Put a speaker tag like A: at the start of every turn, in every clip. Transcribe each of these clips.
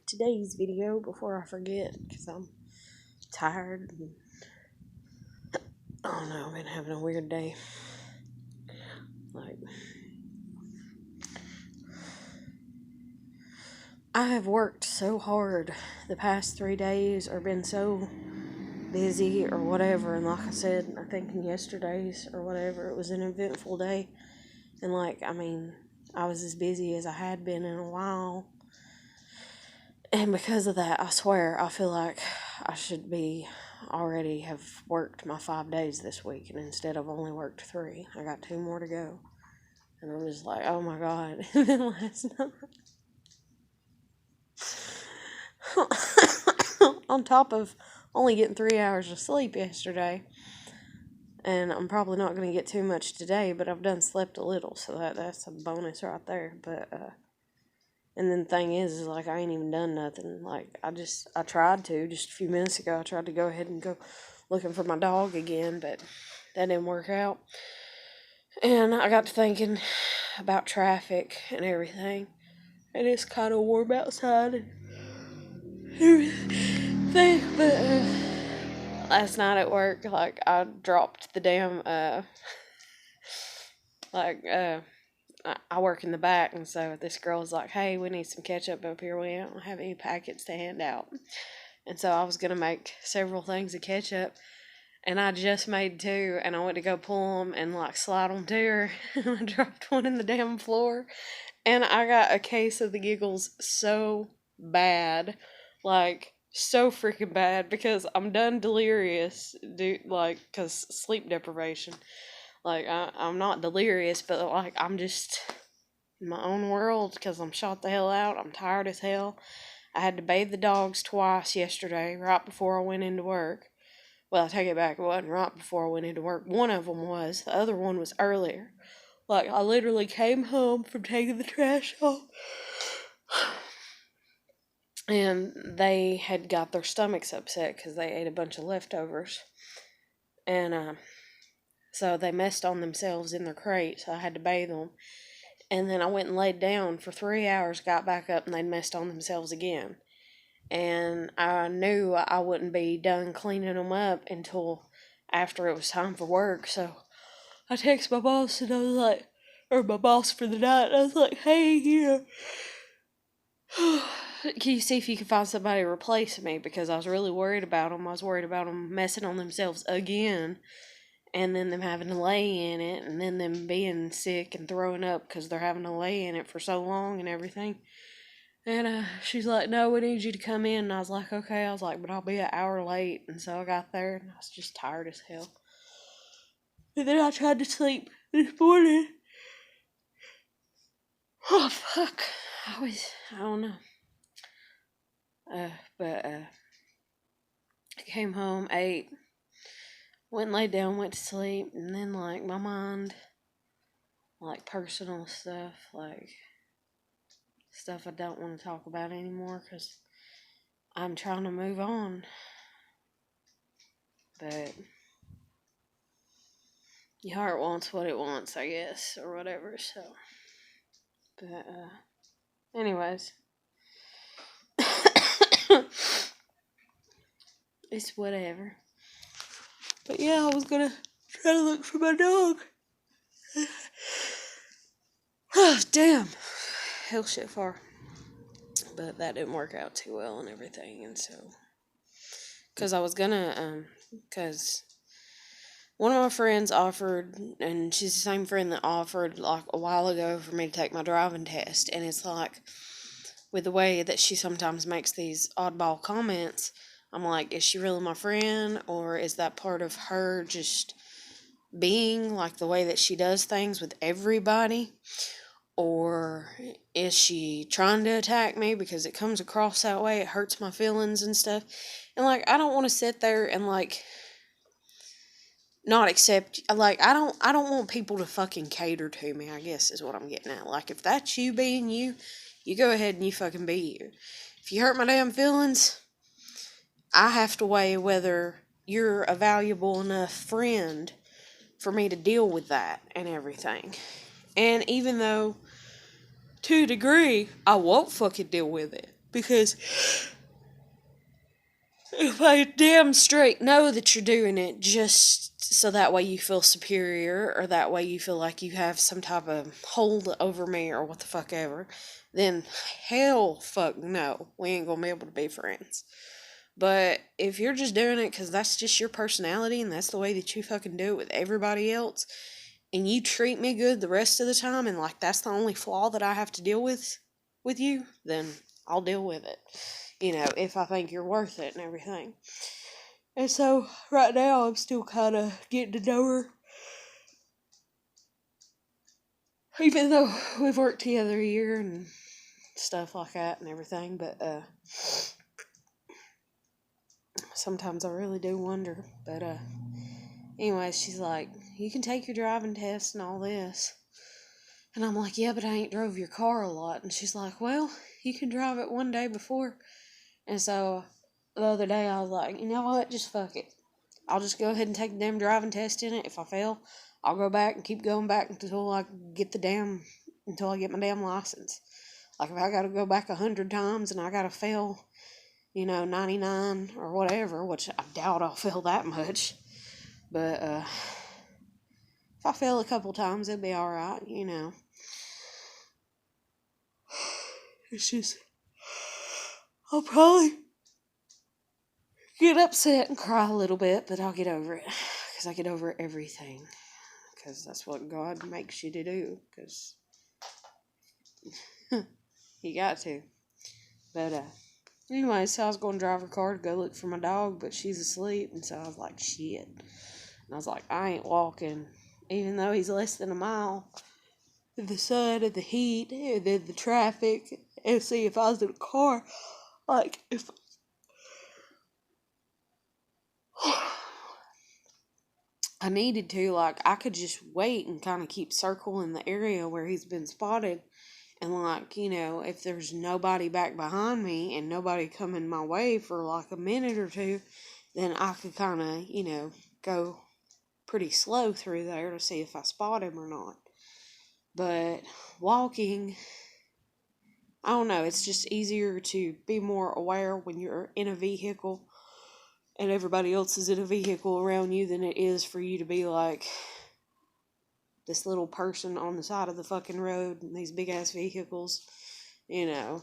A: today's video before I forget, because I'm tired and I don't know, I've been having a weird day. I have worked so hard the past 3 days, or been so busy or whatever, and like I said, I think in yesterday's or whatever, it was an eventful day, and I was as busy as I had been in a while, and because of that, I swear, I feel like I should already have worked my 5 days this week, and instead I've only worked 3. I got 2 more to go, and I'm just like, oh my god. And then last night, on top of only getting 3 hours of sleep yesterday, and I'm probably not going to get too much today, but I've done slept a little, so that's a bonus right there. But and then the thing is I ain't even done nothing. I tried to just a few minutes ago. I tried to go ahead and go looking for my dog again, but that didn't work out. And I got to thinking about traffic and everything, and it's kind of warm outside and everything. But last night at work, I dropped the damn I work in the back, and so this girl's like, hey, we need some ketchup up here. We don't have any packets to hand out. And so I was going to make several things of ketchup, and I just made 2, and I went to go pull them and, slide them to her, and I dropped one in the damn floor, and I got a case of the giggles so bad, so freaking bad, because I'm done delirious, because sleep deprivation. I'm not delirious, but, I'm just in my own world because I'm shot the hell out. I'm tired as hell. I had to bathe the dogs twice yesterday, right before I went into work. Well, I take it back. It wasn't right before I went into work. One of them was. The other one was earlier. I literally came home from taking the trash off, and they had got their stomachs upset because they ate a bunch of leftovers. And, so they messed on themselves in their crate, so I had to bathe them. And then I went and laid down for 3 hours, got back up, and they'd messed on themselves again. And I knew I wouldn't be done cleaning them up until after it was time for work. So I texted my boss, and I was like, or my boss for the night, and I was like, hey, can you see if you can find somebody to replace me? Because I was really worried about them. I was worried about them messing on themselves again, and then them having to lay in it, and then them being sick and throwing up because they're having to lay in it for so long and everything. And she's like, no, we need you to come in. And I was like, okay. I was like, but I'll be an hour late. And so I got there, and I was just tired as hell. And then I tried to sleep this morning. Oh, fuck. I don't know. I came home, ate, went and laid down, went to sleep, and then, my mind, personal stuff, stuff I don't want to talk about anymore, because I'm trying to move on, but your heart wants what it wants, I guess, or whatever, so, but, anyways, it's whatever. But yeah, I was gonna try to look for my dog. Oh, damn. Hell shit far. But that didn't work out too well and everything, and so, because I was gonna, because one of my friends offered, and she's the same friend that offered, a while ago for me to take my driving test, and it's with the way that she sometimes makes these oddball comments, I'm like, is she really my friend, or is that part of her just being the way that she does things with everybody, or is she trying to attack me because it comes across that way, it hurts my feelings and stuff, and I don't want to sit there and not accept, I don't want people to fucking cater to me, I guess is what I'm getting at. If that's you being you, you go ahead and you fucking be you. If you hurt my damn feelings, I have to weigh whether you're a valuable enough friend for me to deal with that and everything. And even though, to a degree, I won't fucking deal with it, Because if I damn straight know that you're doing it just so that way you feel superior or that way you feel like you have some type of hold over me or what the fuck ever, then hell fuck no, we ain't gonna be able to be friends. But if you're just doing it because that's just your personality and that's the way that you fucking do it with everybody else, and you treat me good the rest of the time, and like that's the only flaw that I have to deal with you, then I'll deal with it. You know, if I think you're worth it and everything. And so right now I'm still kind of getting to know her. Even though we've worked together a year and stuff like that and everything, but sometimes I really do wonder. But anyway, she's like, you can take your driving test and all this. And I'm like, yeah, but I ain't drove your car a lot. And she's like, well, you can drive it one day before. And so the other day I was like, you know what, just fuck it. I'll just go ahead and take the damn driving test in it. If I fail, I'll go back and keep going back until I get until I get my damn license. Like if I gotta go back 100 times and I gotta fail, 99 or whatever, which I doubt I'll fail that much. But if I fail a couple times, it'll be alright, It's just, I'll probably get upset and cry a little bit, but I'll get over it. Because I get over everything. Because that's what God makes you to do. Because you got to. But, anyway, so I was going to drive her car to go look for my dog, but she's asleep. And so I was like, shit. And I was like, I ain't walking. Even though he's less than a mile. The sun and the heat and then the traffic. And see, if I was in a car, like, if I needed to, like, I could just wait and kind of keep circling the area where he's been spotted. And, like, if there's nobody back behind me and nobody coming my way for, like, a minute or two, then I could kind of, go pretty slow through there to see if I spot him or not. But walking, I don't know, it's just easier to be more aware when you're in a vehicle and everybody else is in a vehicle around you than it is for you to be like this little person on the side of the fucking road in these big ass vehicles, And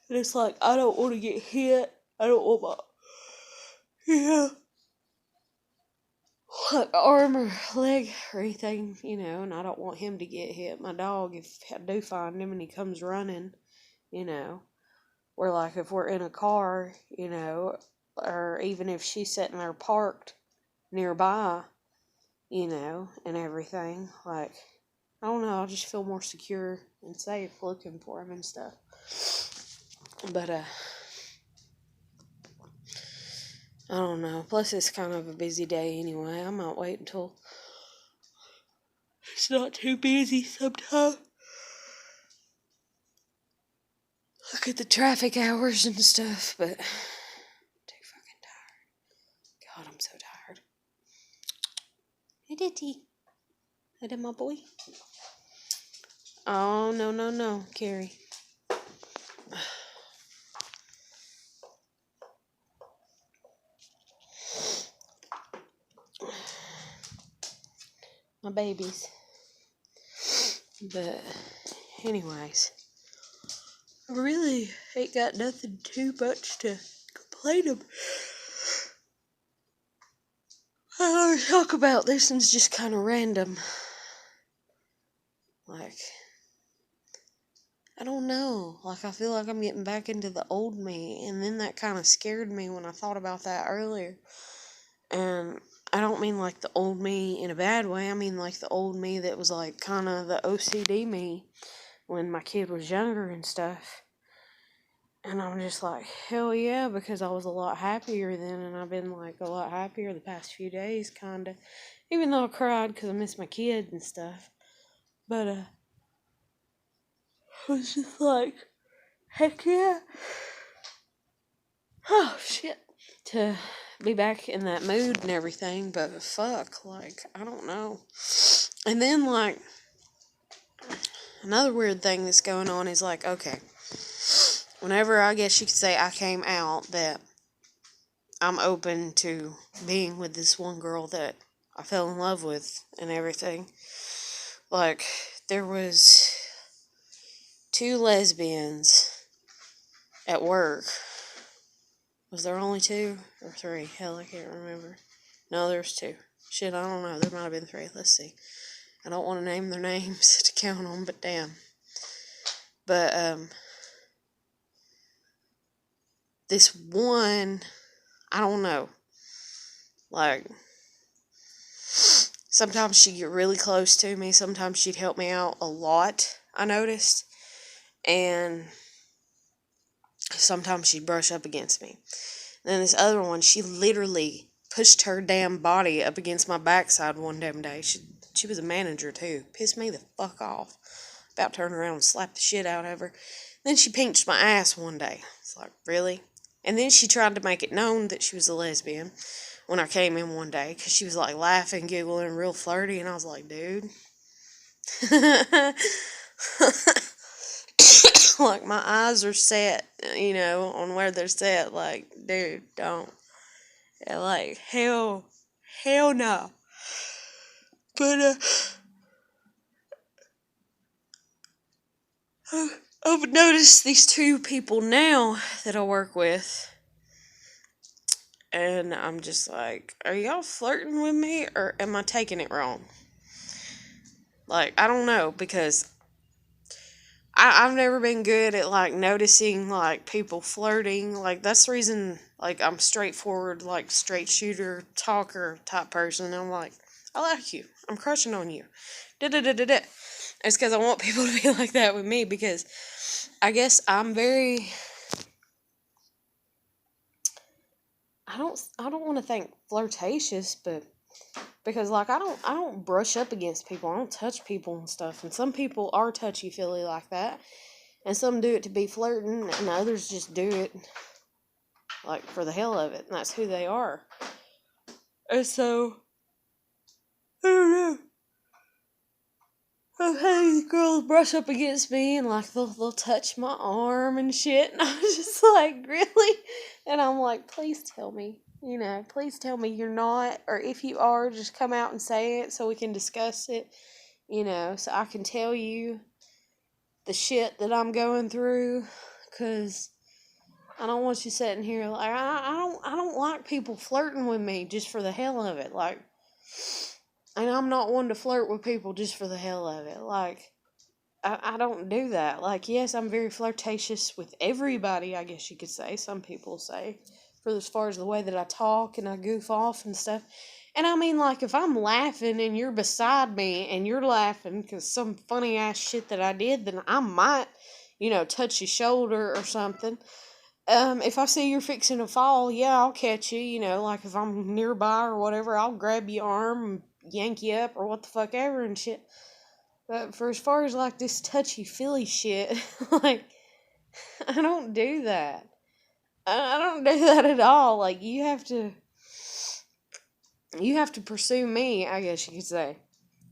A: it's like, I don't want to get hit. I don't want my arm or leg or anything, and I don't want him to get hit. My dog, if I do find him and he comes running, or like if we're in a car, or even if she's sitting there parked nearby, and everything, like, I don't know, I just feel more secure and safe looking for him and stuff. But, I don't know. Plus, it's kind of a busy day anyway. I might wait until it's not too busy sometime. Look at the traffic hours and stuff, but I'm too fucking tired. God, I'm so tired. Hey, Ditty. Hey, that my boy. Oh, no, Carrie. My babies. But, anyways, I really ain't got nothing too much to complain about. I always talk about this and it's just kind of random. Like, I don't know. Like, I feel like I'm getting back into the old me. And then that kind of scared me when I thought about that earlier. And I don't mean like the old me in a bad way. I mean like the old me that was like kind of the OCD me when my kid was younger and stuff. And I'm just like, hell yeah, because I was a lot happier then. And I've been like a lot happier the past few days, kind of. Even though I cried because I miss my kid and stuff. But, I was just like, heck yeah. Oh, shit. To be back in that mood and everything, but fuck, like, I don't know. And then, like, another weird thing that's going on is, like, okay, whenever I guess you could say I came out that I'm open to being with this one girl that I fell in love with and everything. Like, there was two lesbians at work. Was there only two or three? Hell, I can't remember. No, there's two. Shit, I don't know. There might have been three. Let's see. I don't want to name their names to count on, but damn. But, this one, I don't know. Like, sometimes she'd get really close to me. Sometimes she'd help me out a lot, I noticed. And sometimes she'd brush up against me. Then this other one, she literally pushed her damn body up against my backside one damn day. She was a manager, too. Pissed me the fuck off. About turned around and slapped the shit out of her. Then she pinched my ass one day. It's like, really? And then she tried to make it known that she was a lesbian when I came in one day, because she was like laughing, giggling, real flirty, and I was like, dude. Like, my eyes are set, on where they're set. Like, dude, don't. Yeah, like, hell no. But, I've noticed these two people now that I work with, and I'm just like, are y'all flirting with me, or am I taking it wrong? Like, I don't know, because I've never been good at, like, noticing, like, people flirting. Like, that's the reason, like, I'm straightforward, like, straight shooter, talker type person. And I'm like, I like you. I'm crushing on you. Da-da-da-da-da. It's because I want people to be like that with me, because I guess I'm very... I don't want to think flirtatious, but... Because, like, I don't brush up against people. I don't touch people and stuff. And some people are touchy-feely like that. And some do it to be flirting, and others just do it, like, for the hell of it. And that's who they are. And so, I don't know. I've had these girls brush up against me, and, like, they'll touch my arm and shit. And I was just like, really? And I'm like, please tell me. Please tell me you're not. Or if you are, just come out and say it so we can discuss it. So I can tell you the shit that I'm going through, because I don't want you sitting here like, I don't like people flirting with me just for the hell of it, like, and I'm not one to flirt with people just for the hell of it, like, I don't do that. Like, yes, I'm very flirtatious with everybody, I guess you could say, some people say, for as far as the way that I talk and I goof off and stuff. And I mean, like, if I'm laughing and you're beside me and you're laughing because some funny ass shit that I did, then I might, touch your shoulder or something. If I see you're fixing to fall, yeah, I'll catch you, like if I'm nearby or whatever, I'll grab your arm and yank you up or what the fuck ever and shit. But for as far as, like, this touchy-feely shit, like, I don't do that. I don't do that at all. Like, you have to pursue me, I guess you could say.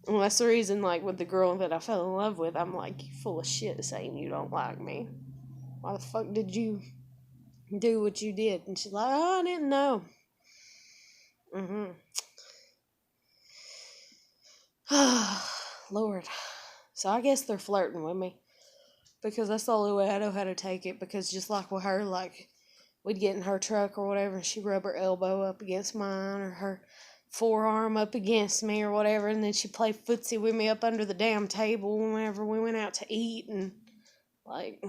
A: And that's the reason, like, with the girl that I fell in love with, I'm like, you full of shit saying you don't like me. Why the fuck did you do what you did? And she's like, oh, I didn't know. Lord. So I guess they're flirting with me, because that's the only way I know how to take it. Because just like with her, like, we'd get in her truck or whatever, and she'd rub her elbow up against mine, or her forearm up against me or whatever, and then she'd play footsie with me up under the damn table whenever we went out to eat, and, like,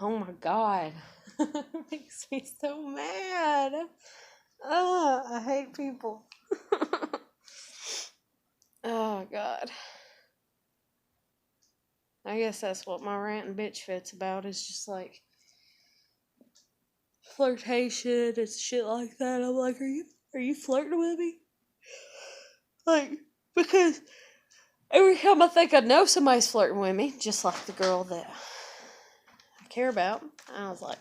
A: oh my God. It makes me so mad. I hate people. Oh, God. I guess that's what my rant and bitch fit's about, is just, like, flirtation and shit like that. I'm like, are you flirting with me? Like, because every time I think I know somebody's flirting with me, just like the girl that I care about, I was like,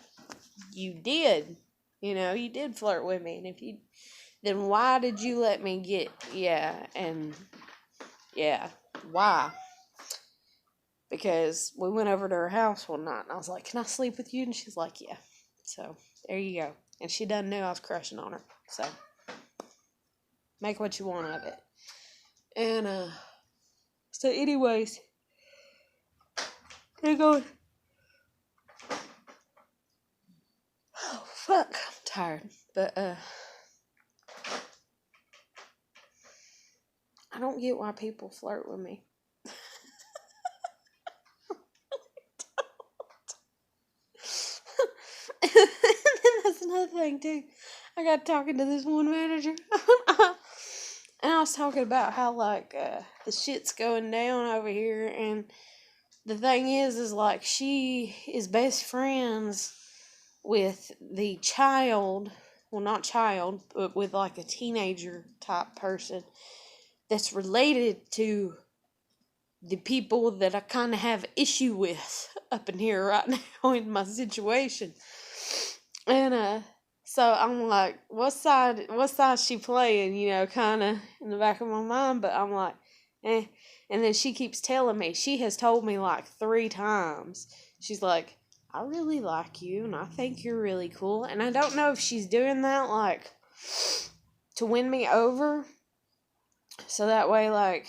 A: you did. You did flirt with me. And if you, then why did you let me get, why? because we went over to her house one night and I was like, "Can I sleep with you?" And she's like, "Yeah." So there you go. And she done knew I was crushing on her. So make what you want of it. And so anyways, they're going, oh fuck, I'm tired. But I don't get why people flirt with me. And then that's another thing too. I got talking to this one manager. And I was talking about how like the shit's going down over here, and the thing is like she is best friends with the child, well not child, but with like a teenager type person that's related to the people that I kind of have issue with up in here right now in my situation. And so I'm like, what side's she playing, kind of in the back of my mind, but I'm like, eh. And then she keeps telling me, she has told me like 3 times, she's like, "I really like you and I think you're really cool." And I don't know if she's doing that like to win me over, so that way like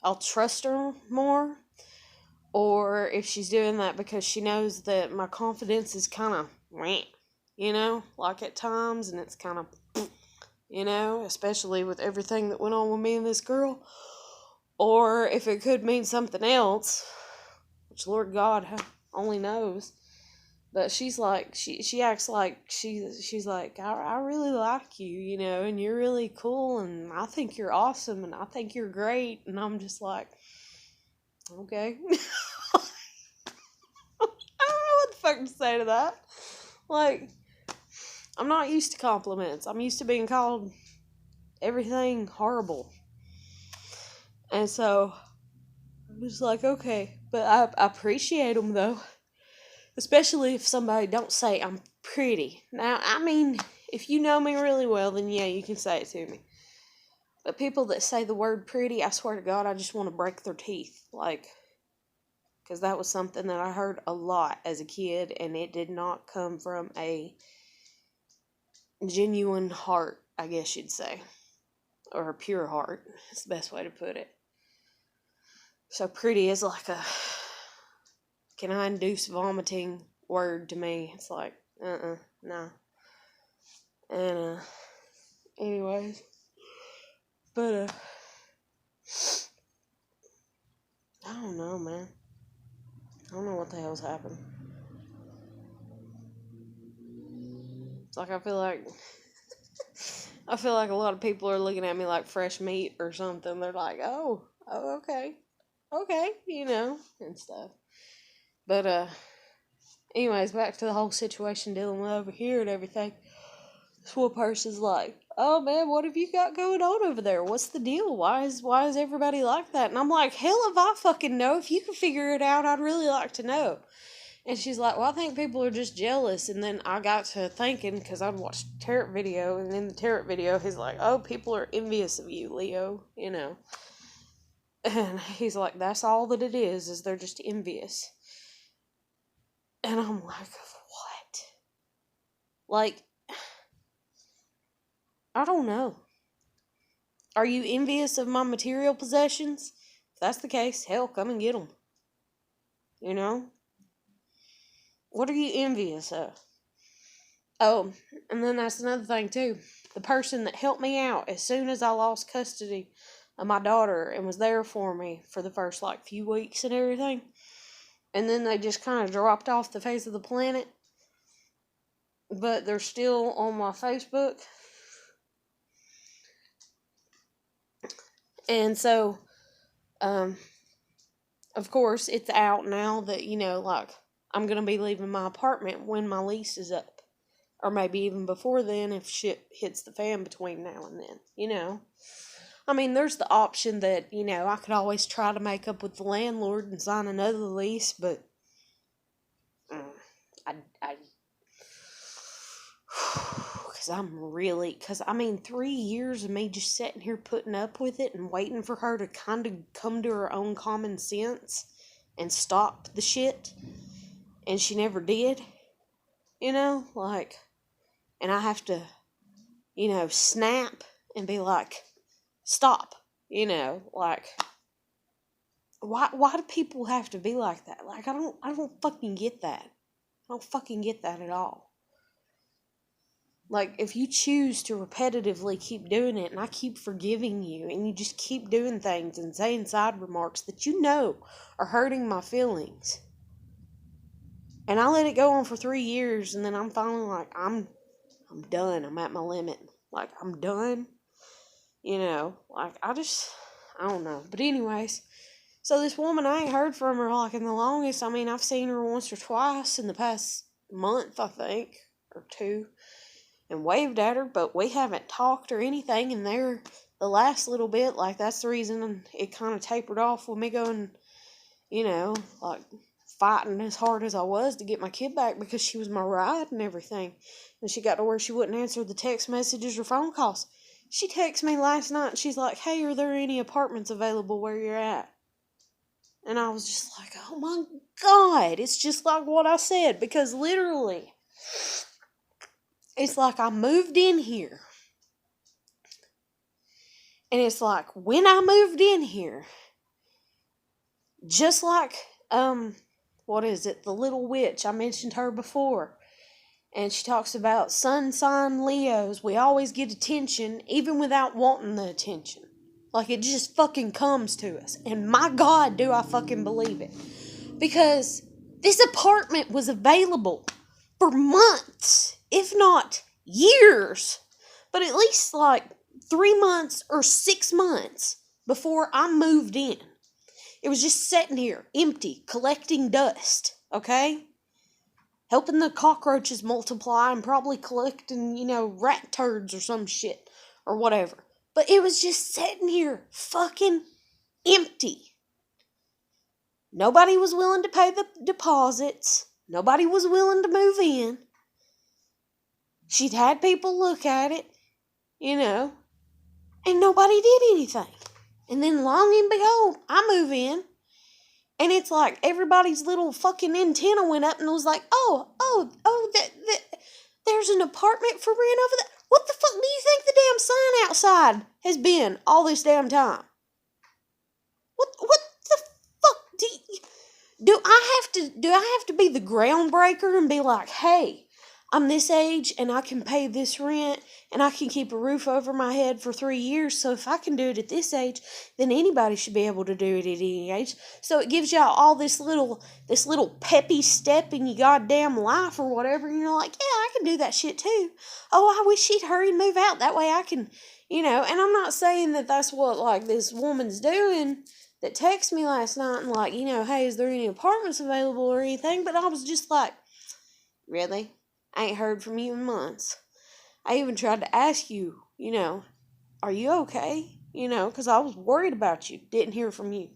A: I'll trust her more, or if she's doing that because she knows that my confidence is kind of like at times, and it's kind of, especially with everything that went on with me and this girl, or if it could mean something else, which Lord God only knows. But she's like, she acts like she's like, I really like you, and you're really cool, and I think you're awesome, and I think you're great, and I'm just like, okay. I don't know what the fuck to say to that. Like, I'm not used to compliments. I'm used to being called everything horrible. And so, I'm just like, okay. But I appreciate them, though. Especially if somebody don't say I'm pretty. Now, I mean, if you know me really well, then yeah, you can say it to me. But people that say the word pretty, I swear to God, I just want to break their teeth. Like, because that was something that I heard a lot as a kid, and it did not come from a genuine heart, I guess you'd say. Or a pure heart, is the best way to put it. So pretty is like a, can I induce vomiting word to me. It's like, nah. And, anyways. But, I don't know, man. I don't know what the hell's happened. It's like I feel like a lot of people are looking at me like fresh meat or something. They're like, oh, okay, and stuff. But, anyways, back to the whole situation dealing with over here and everything. This one person's like, "Oh man, what have you got going on over there? What's the deal? Why is everybody like that?" And I'm like, "Hell if I fucking know. If you can figure it out, I'd really like to know." And she's like, "Well, I think people are just jealous." And then I got to thinking, because I'd watched a tarot video, and in the tarot video, he's like, "Oh, people are envious of you, Leo, And he's like, "That's all that it is they're just envious." And I'm like, what? Like, I don't know. Are you envious of my material possessions? If that's the case, hell, come and get them. What are you envious of? Oh, and then that's another thing, too. The person that helped me out as soon as I lost custody of my daughter and was there for me for the first, few weeks and everything. And then they just kind of dropped off the face of the planet. But they're still on my Facebook. And so, of course, it's out now that, I'm going to be leaving my apartment when my lease is up. Or maybe even before then if shit hits the fan between now and then, I mean, there's the option that, I could always try to make up with the landlord and sign another lease, but because I mean, 3 years of me just sitting here putting up with it and waiting for her to kind of come to her own common sense and stop the shit, and she never did, like, and I have to, snap and be like, stop, like, why do people have to be like that? Like, I don't fucking get that. I don't fucking get that at all. Like, if you choose to repetitively keep doing it, and I keep forgiving you, and you just keep doing things and saying side remarks that are hurting my feelings, and I let it go on for 3 years, and then I'm finally like, I'm done. I'm at my limit. Like, I'm done. Like, I don't know. But anyways, so this woman, I ain't heard from her, like, in the longest. I mean, I've seen her once or twice in the past month, I think, or 2. And waved at her, but we haven't talked or anything. And the last little bit, like, that's the reason it kind of tapered off with me going, like, fighting as hard as I was to get my kid back, because she was my ride and everything. And she got to where she wouldn't answer the text messages or phone calls. She texted me last night and she's like, hey, are there any apartments available where you're at? And I was just like, oh my God, it's just like what I said, because literally, it's like I moved in here. And it's like, when I moved in here, just like, what is it? The little witch. I mentioned her before. And she talks about sun sign Leos. We always get attention, even without wanting the attention. Like, it just fucking comes to us. And my God, do I fucking believe it. Because this apartment was available for months, if not years. But at least like 3 months or 6 months before I moved in. It was just sitting here, empty, collecting dust, okay? Helping the cockroaches multiply and probably collecting, rat turds or some shit or whatever. But it was just sitting here, fucking empty. Nobody was willing to pay the deposits. Nobody was willing to move in. She'd had people look at it, and nobody did anything. And then, long and behold, I move in, and it's like everybody's little fucking antenna went up and was like, there's an apartment for rent over there. What the fuck do you think the damn sign outside has been all this damn time? What the fuck do I have to be the groundbreaker and be like, hey, I'm this age and I can pay this rent and I can keep a roof over my head for 3 years. So if I can do it at this age, then anybody should be able to do it at any age. So it gives y'all all this little peppy step in your goddamn life or whatever. And you're like, yeah, I can do that shit too. Oh, I wish she'd hurry and move out. That way I can, and I'm not saying that that's what, like, this woman's doing that texted me last night and like, hey, is there any apartments available or anything? But I was just like, really? I ain't heard from you in months. I even tried to ask you, are you okay? Because I was worried about you. Didn't hear from you.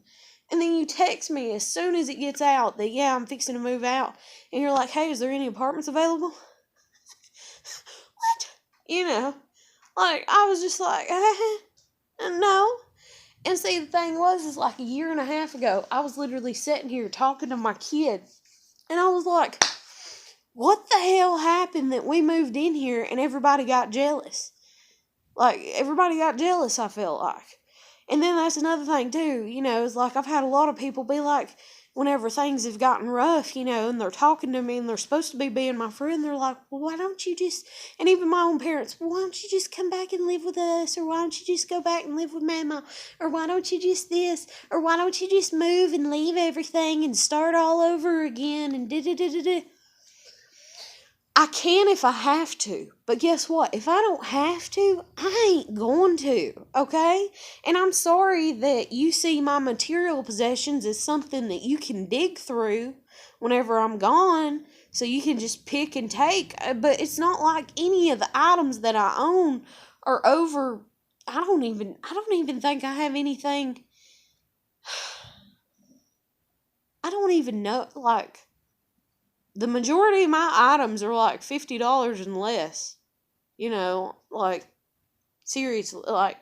A: And then you text me as soon as it gets out that, yeah, I'm fixing to move out. And you're like, hey, is there any apartments available? What? Like, I was just like, no. And see, the thing is like a year and a half ago, I was literally sitting here talking to my kid. And I was like, what the hell happened that we moved in here and everybody got jealous? Like, everybody got jealous, I felt like. And then that's another thing, too. It's like I've had a lot of people be like, whenever things have gotten rough, and they're talking to me and they're supposed to be being my friend, they're like, well, why don't you just, and even my own parents, well, why don't you just come back and live with us? Or why don't you just go back and live with Mama? Or why don't you just this? Or why don't you just move and leave everything and start all over again and da-da-da-da-da? I can if I have to, but guess what? If I don't have to, I ain't going to, okay? And I'm sorry that you see my material possessions as something that you can dig through whenever I'm gone, so you can just pick and take, but it's not like any of the items that I own are over. I don't even think I have anything. I don't even know, like, the majority of my items are like $50 and less. Like, seriously, like,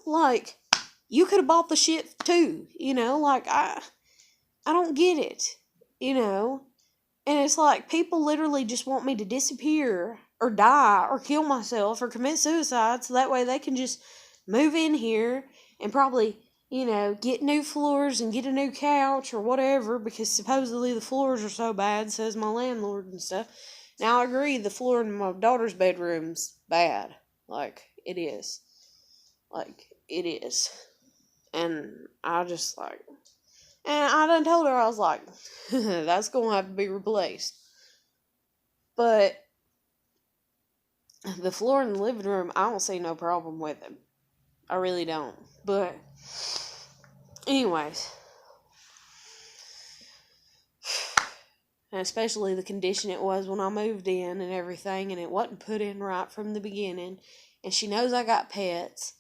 A: like, you could have bought the shit too, like, I don't get it, and it's like, people literally just want me to disappear, or die, or kill myself, or commit suicide, so that way they can just move in here, and probably, get new floors, and get a new couch, or whatever, because supposedly the floors are so bad, says my landlord and stuff. Now, I agree, the floor in my daughter's bedroom's bad. Like, it is. Like, it is. And I just, like... And I done told her, I was like, that's going to have to be replaced. But the floor in the living room, I don't see no problem with it. I really don't. But, anyways. And especially the condition it was when I moved in and everything, and it wasn't put in right from the beginning. And she knows I got pets,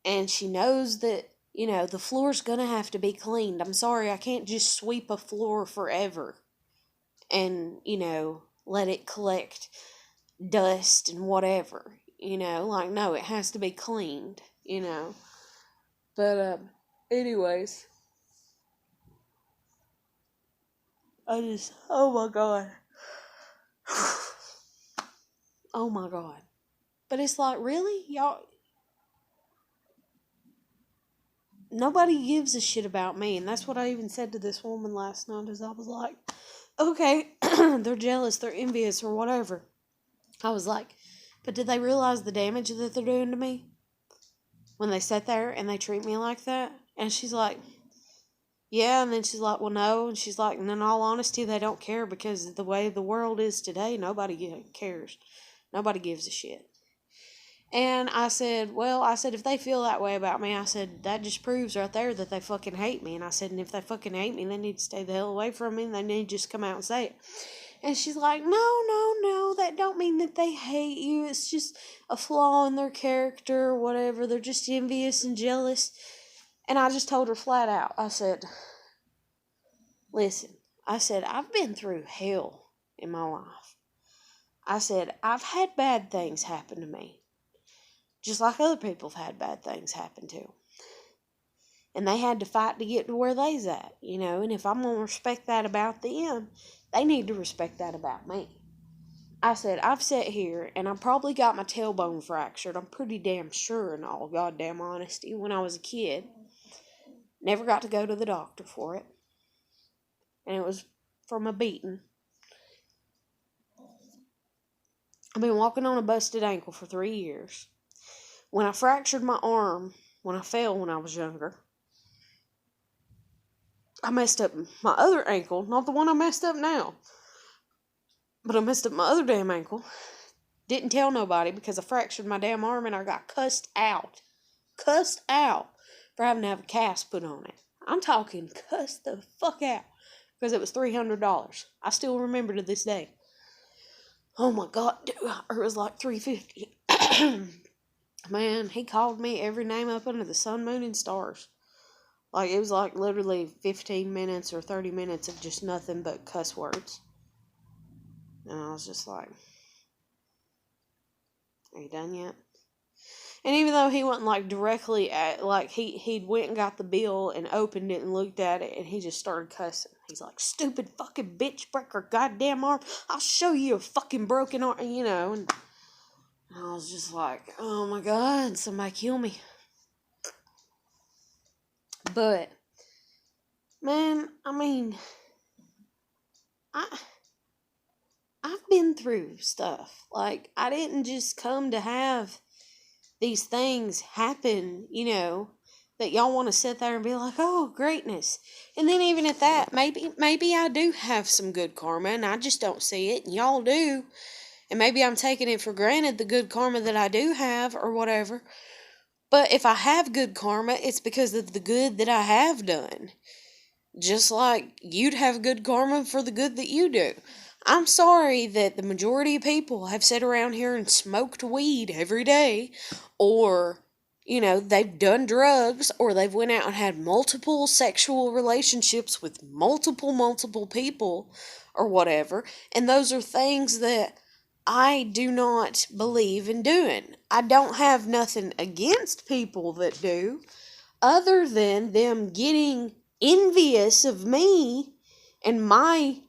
A: and she knows that, the floor's gonna have to be cleaned. I'm sorry, I can't just sweep a floor forever and, let it collect dust and whatever, like, no, it has to be cleaned, But, anyways, oh my God. Oh my God. But it's like, really? Y'all, nobody gives a shit about me. And that's what I even said to this woman last night, is I was like, okay, they're jealous, they're envious, or whatever. I was like, but did they realize the damage that they're doing to me when they sit there and they treat me like that? And she's like, yeah. And then she's like, well, no. And she's like, and in all honesty, they don't care, because the way the world is today, nobody cares. Nobody gives a shit. And I said, if they feel that way about me, I said, that just proves right there that they fucking hate me. And I said, and if they fucking hate me, they need to stay the hell away from me, and they need to just come out and say it. And she's like, no, that don't mean that they hate you. It's just a flaw in their character or whatever. They're just envious and jealous. And I just told her flat out, I said, listen, I said, I've been through hell in my life. I said, I've had bad things happen to me, just like other people have had bad things happen to them. And they had to fight to get to where they's at, and if I'm going to respect that about them, they need to respect that about me. I said, I've sat here, and I probably got my tailbone fractured, I'm pretty damn sure, in all goddamn honesty, when I was a kid. Never got to go to the doctor for it. And it was from a beating. I've been walking on a busted ankle for 3 years. When I fractured my arm, when I fell when I was younger, I messed up my other ankle, not the one I messed up now, but I messed up my other damn ankle. Didn't tell nobody because I fractured my damn arm, and I got cussed out for having to have a cast put on it. I'm talking cussed the fuck out, because it was $300. I still remember to this day. Oh my God, dude, it was like $350. Man, he called me every name up under the sun, moon, and stars. Like, it was like literally 15 minutes or 30 minutes of just nothing but cuss words. And I was just like, are you done yet? And even though he wasn't like directly at, like, he went and got the bill and opened it and looked at it, and he just started cussing. He's like, stupid fucking bitch, break her goddamn arm. I'll show you a fucking broken arm, and I was just like, oh my God, somebody kill me. But, man, I mean, I've been through stuff. Like, I didn't just come to have these things happen, that y'all want to sit there and be like, oh, greatness. And then even at that, maybe I do have some good karma, and I just don't see it, and y'all do. And maybe I'm taking it for granted, the good karma that I do have, or whatever. But if I have good karma, it's because of the good that I have done. Just like you'd have good karma for the good that you do. I'm sorry that the majority of people have sat around here and smoked weed every day, or, they've done drugs, or they've went out and had multiple sexual relationships with multiple people, or whatever, and those are things that I do not believe in doing. I don't have nothing against people that do. other than them getting envious of me and my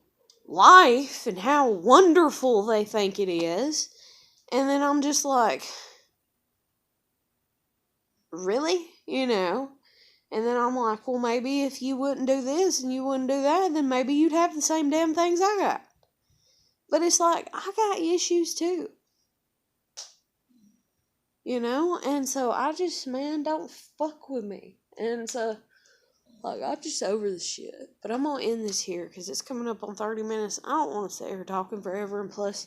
A: life and how wonderful they think it is. And then I'm just like, really? And then I'm like, well, maybe if you wouldn't do this and you wouldn't do that, then maybe you'd have the same damn things I got. But it's like, I got issues too. And so I just, man, don't fuck with me. And so, like, I'm just over this shit. But I'm going to end this here because it's coming up on 30 minutes. I don't want to sit here talking forever. And plus,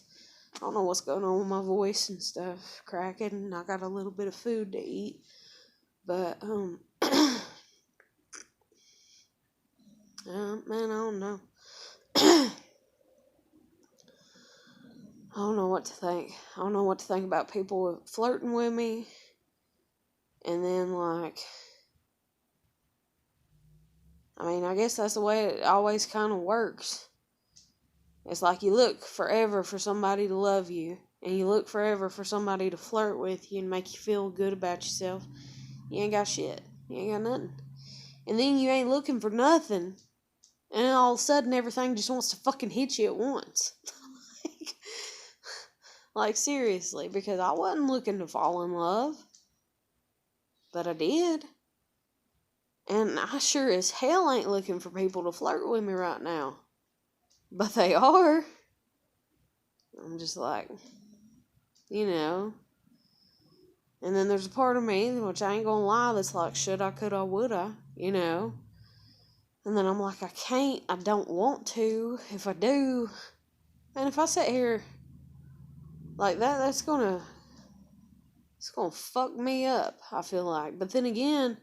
A: I don't know what's going on with my voice and stuff cracking. And I got a little bit of food to eat. But, man, I don't know. I don't know what to think. I don't know what to think about people flirting with me. And then, like, I mean, I guess that's the way it always kind of works. It's like you look forever for somebody to love you. And you look forever for somebody to flirt with you and make you feel good about yourself. You ain't got shit. You ain't got nothing. And then you ain't looking for nothing. And then all of a sudden everything just wants to fucking hit you at once. Like, seriously. Because I wasn't looking to fall in love. But I did. And I sure as hell ain't looking for people to flirt with me right now. But they are. I'm just like, And then there's a part of me, which I ain't gonna lie, that's like, should I, could I, would I, And then I'm like, I can't, I don't want to. If I do, and if I sit here like that, it's gonna fuck me up, I feel like. But then again,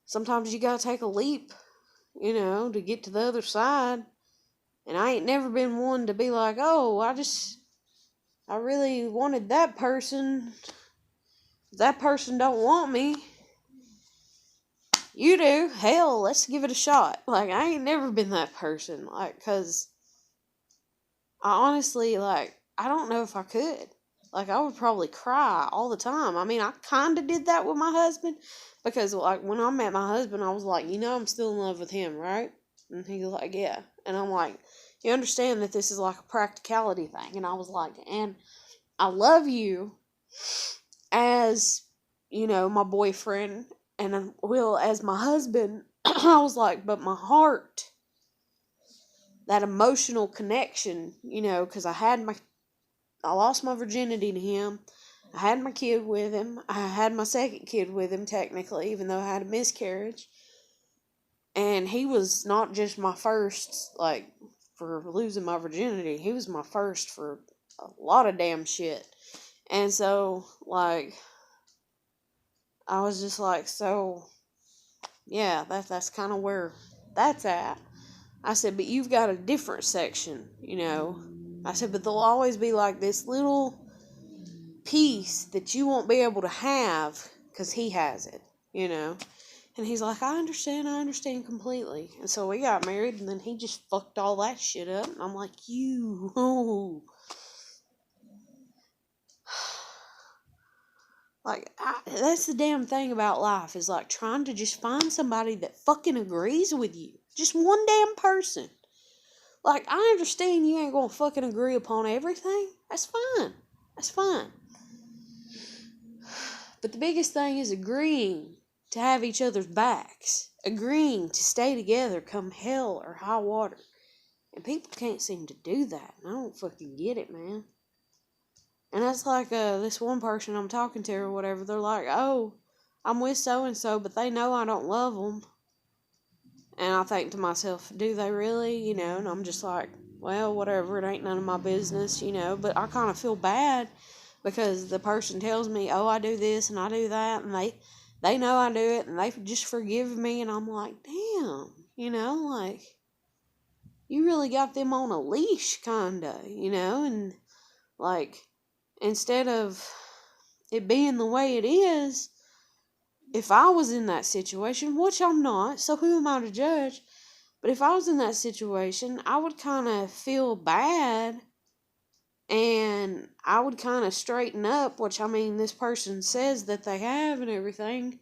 A: sometimes you gotta take a leap, to get to the other side. And I ain't never been one to be like, oh, I really wanted that person. That person don't want me. You do. Hell, let's give it a shot. Like, I ain't never been that person. Like, because I honestly, like, I don't know if I could. Like, I would probably cry all the time. I mean, I kind of did that with my husband. Because, like, when I met my husband, I was like, I'm still in love with him, right? And he was like, yeah. And I'm like, you understand that this is like a practicality thing. And I was like, and I love you as, my boyfriend, and Will as my husband. I was like, but my heart, that emotional connection, because I lost my virginity to him. I had my kid with him. I had my second kid with him, technically, even though I had a miscarriage. And he was not just my first, like, for losing my virginity. He was my first for a lot of damn shit. And so, like, I was just like, so, yeah, that's kind of where that's at. I said, but you've got a different section, I said, but there'll always be like this little piece that you won't be able to have because he has it, And he's like, I understand completely. And so we got married, and then he just fucked all that shit up. And I'm like, Like, that's the damn thing about life, is like trying to just find somebody that fucking agrees with you. Just one damn person. Like, I understand you ain't gonna fucking agree upon everything. That's fine. That's fine. But the biggest thing is agreeing to have each other's backs. Agreeing to stay together come hell or high water. And people can't seem to do that. And I don't fucking get it, man. And that's like this one person I'm talking to or whatever. They're like, oh, I'm with so-and-so, but they know I don't love them. And I think to myself, do they really? And I'm just like, well, whatever. It ain't none of my business, But I kind of feel bad because the person tells me, oh, I do this and I do that. And they know I do it and they just forgive me. And I'm like, damn, like, you really got them on a leash, kind of, And, like, instead of it being the way it is, if I was in that situation, which I'm not, so who am I to judge? But if I was in that situation, I would kind of feel bad, and I would kind of straighten up, which, I mean, this person says that they have and everything,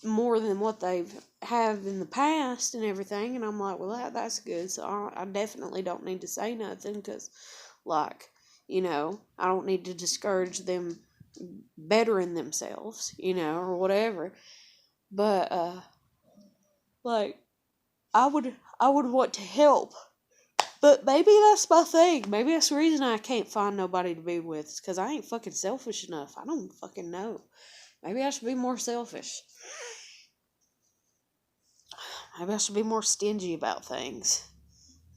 A: more than what they've have in the past and everything. And I'm like, well, that's good. So I definitely don't need to say nothing because, like, I don't need to discourage them bettering themselves, or whatever. But like, I would want to help. But maybe that's my thing. Maybe that's the reason I can't find nobody to be with. It's because I ain't fucking selfish enough. I don't fucking know. Maybe I should be more selfish. Maybe I should be more stingy about things.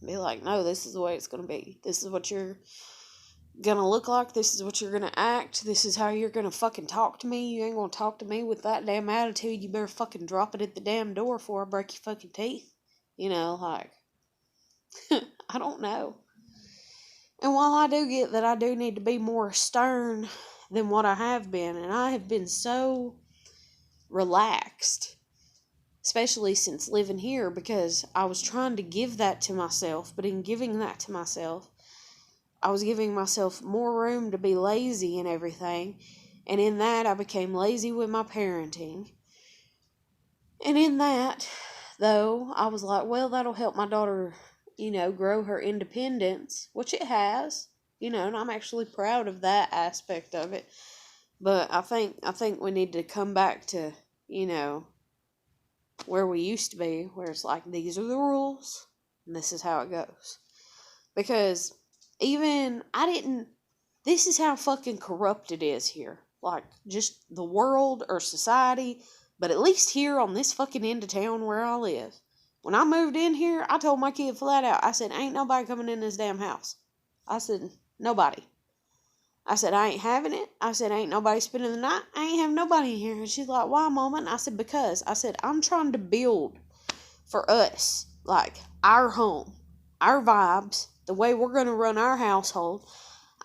A: Be like, no, this is the way it's going to be. This is what you're going to look like. This is what you're going to act. This is how you're going to fucking talk to me. You ain't going to talk to me with that damn attitude. You better fucking drop it at the damn door before I break your fucking teeth. Like, I don't know. And while I do get that I do need to be more stern than what I have been, and I have been so relaxed, especially since living here, because I was trying to give that to myself, but in giving that to myself, I was giving myself more room to be lazy and everything, and in that, I became lazy with my parenting. And in that, though, I was like, well, that'll help my daughter, grow her independence, which it has, and I'm actually proud of that aspect of it. But I think we need to come back to, where we used to be, where it's like, these are the rules, and this is how it goes. Because this is how fucking corrupt it is here. Like, just the world or society, but at least here on this fucking end of town where I live. When I moved in here, I told my kid flat out, I said, ain't nobody coming in this damn house. I said, nobody. I said, I ain't having it. I said, ain't nobody spending the night. I ain't having nobody in here. And she's like, why, Mama? And I said, because. I said, I'm trying to build for us, like, our home, our vibes, the way we're going to run our household.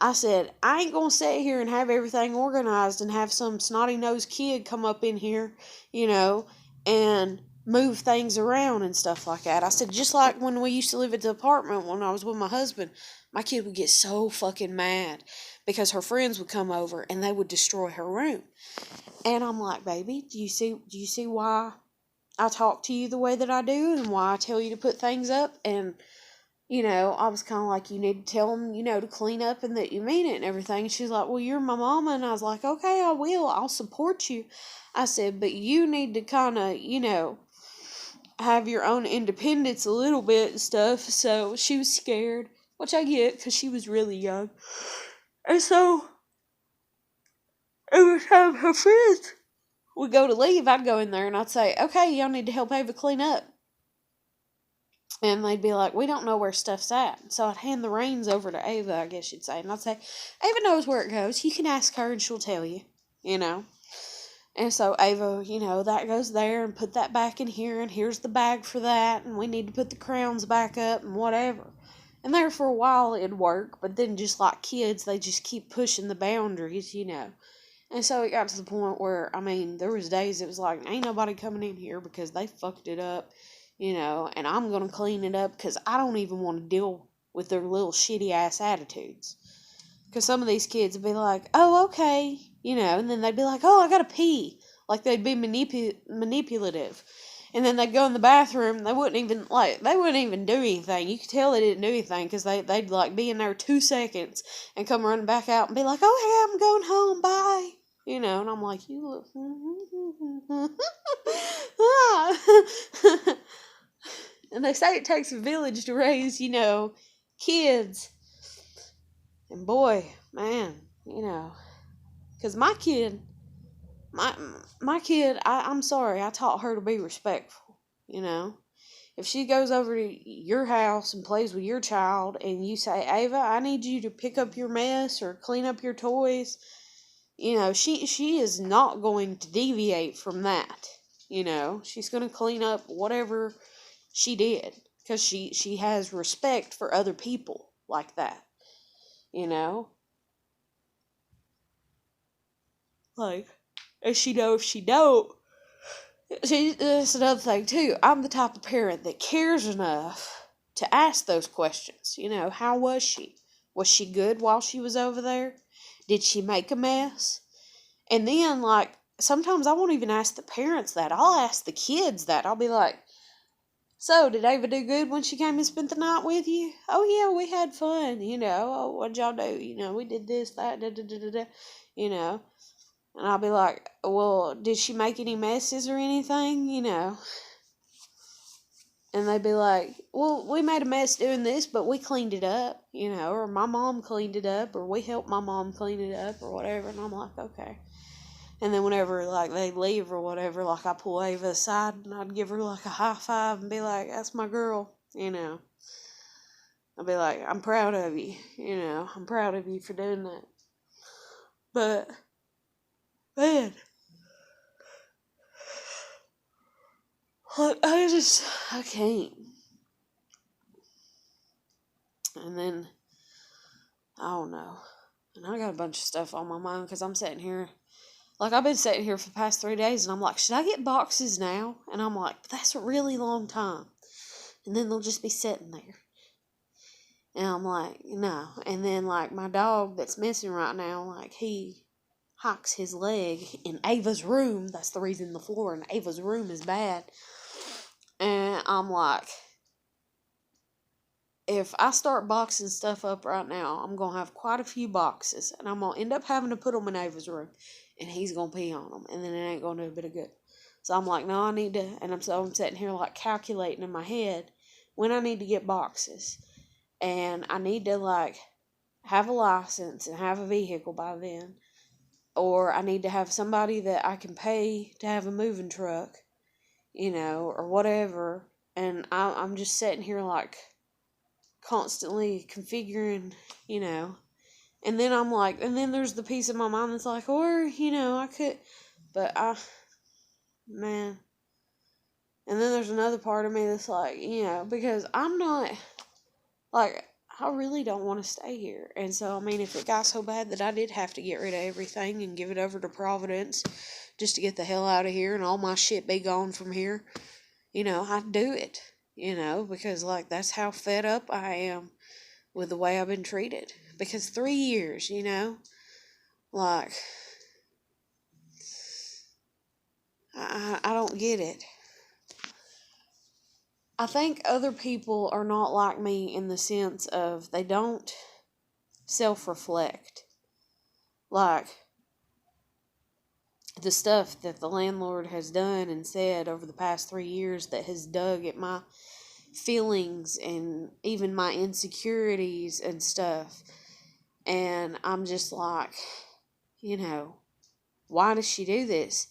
A: I said, I ain't going to sit here and have everything organized and have some snotty-nosed kid come up in here, and move things around and stuff like that. I said, just like when we used to live at the apartment when I was with my husband, my kid would get so fucking mad because her friends would come over and they would destroy her room. And I'm like, baby, do you see why I talk to you the way that I do and why I tell you to put things up? And, I was kind of like, you need to tell them, to clean up and that you mean it and everything. And she's like, well, you're my mama. And I was like, okay, I will. I'll support you. I said, but you need to kind of, have your own independence a little bit and stuff. So she was scared, which I get because she was really young. And so every time her friends would go to leave, I'd go in there and I'd say, okay, y'all need to help Ava clean up. And they'd be like, we don't know where stuff's at. So I'd hand the reins over to Ava, I guess you'd say. And I'd say, Ava knows where it goes. You can ask her and she'll tell you, And so Ava, that goes there and put that back in here and here's the bag for that. And we need to put the crowns back up and whatever. And there for a while it'd work. But then just like kids, they just keep pushing the boundaries, And so it got to the point where, there was days it was like, ain't nobody coming in here because they fucked it up, and I'm going to clean it up because I don't even want to deal with their little shitty ass attitudes. Because some of these kids would be like, oh, okay, and then they'd be like, oh, I gotta pee. Like they'd be manipulative. And then they'd go in the bathroom, they wouldn't even do anything. You could tell they didn't do anything because they'd like be in there 2 seconds and come running back out and be like, oh, hey, I'm going home, bye. And I'm like, you look. And they say it takes a village to raise, kids. And boy, man, because my kid, I'm sorry, I taught her to be respectful, If she goes over to your house and plays with your child and you say, Ava, I need you to pick up your mess or clean up your toys, she is not going to deviate from that, She's going to clean up whatever she did because she has respect for other people like that, Like, and she know if she don't. See, that's another thing, too. I'm the type of parent that cares enough to ask those questions. How was she? Was she good while she was over there? Did she make a mess? And then, like, sometimes I won't even ask the parents that. I'll ask the kids that. I'll be like, so, did Ava do good when she came and spent the night with you? Oh, yeah, we had fun, Oh, what'd y'all do? We did this, that, da, da, da, da, da, you know. And I'll be like, well, did she make any messes or anything, And they'd be like, well, we made a mess doing this, but we cleaned it up, or my mom cleaned it up, or we helped my mom clean it up, or whatever. And I'm like, okay. And then whenever, like, they leave or whatever, like, I pull Ava aside and I'd give her, like, a high five and be like, that's my girl, I'd be like, I'm proud of you, I'm proud of you for doing that. But, man, like, I can't. And then, I don't know. And I got a bunch of stuff on my mind because I'm sitting here. Like, I've been sitting here for the past 3 days, and I'm like, should I get boxes now? And I'm like, but that's a really long time. And then they'll just be sitting there. And I'm like, no. And then, like, my dog that's missing right now, like, he hikes his leg in Ava's room. That's the reason the floor in Ava's room is bad. And I'm like, if I start boxing stuff up right now, I'm going to have quite a few boxes. And I'm going to end up having to put them in Ava's room. And he's going to pee on them. And then it ain't going to do a bit of good. So I'm like, no, I need to. And I'm sitting here, like, calculating in my head when I need to get boxes. And I need to, like, have a license and have a vehicle by then. Or I need to have somebody that I can pay to have a moving truck, or whatever. And I'm just sitting here, like, constantly configuring, And then I'm like, and then there's the piece of my mind that's like, or, I could, but man. And then there's another part of me that's like, because I'm not, like, I really don't want to stay here. And so, I mean, if it got so bad that I did have to get rid of everything and give it over to Providence just to get the hell out of here and all my shit be gone from here, I'd do it, because, like, that's how fed up I am with the way I've been treated. Because 3 years, like, I don't get it. I think other people are not like me in the sense of they don't self-reflect. Like, the stuff that the landlord has done and said over the past 3 years that has dug at my feelings and even my insecurities and stuff. And I'm just like, why does she do this?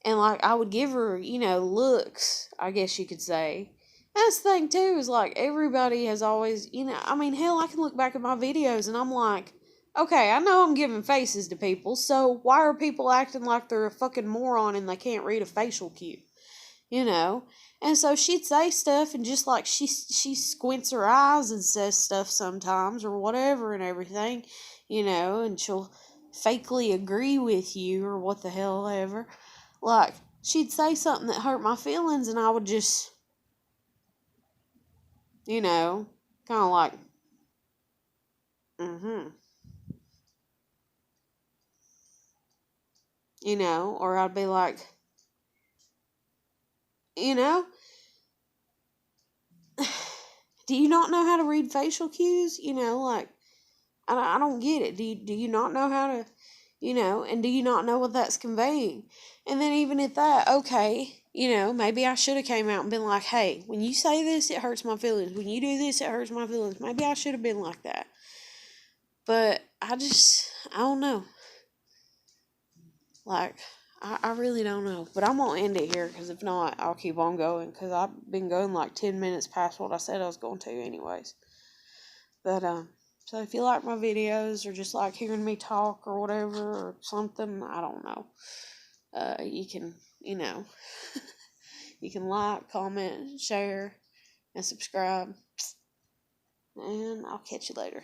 A: And, like, I would give her, looks, I guess you could say. That's the thing, too, is, like, everybody has always, I mean, hell, I can look back at my videos and I'm like, okay, I know I'm giving faces to people, so why are people acting like they're a fucking moron and they can't read a facial cue? And so she'd say stuff and just, like, she squints her eyes and says stuff sometimes or whatever and everything, and she'll fakely agree with you or what the hell ever. Like, she'd say something that hurt my feelings and I would just, kind of like, or I'd be like, do you not know how to read facial cues? Like, I don't get it. Do you not know how to, and do you not know what that's conveying? And then even at that, okay, maybe I should have came out and been like, hey, when you say this, it hurts my feelings. When you do this, it hurts my feelings. Maybe I should have been like that. But I don't know. Like, I really don't know. But I'm going to end it here because if not, I'll keep on going because I've been going like 10 minutes past what I said I was going to anyways. But, so if you like my videos or just like hearing me talk or whatever or something, I don't know. You can, you can like, comment, share, and subscribe. And I'll catch you later.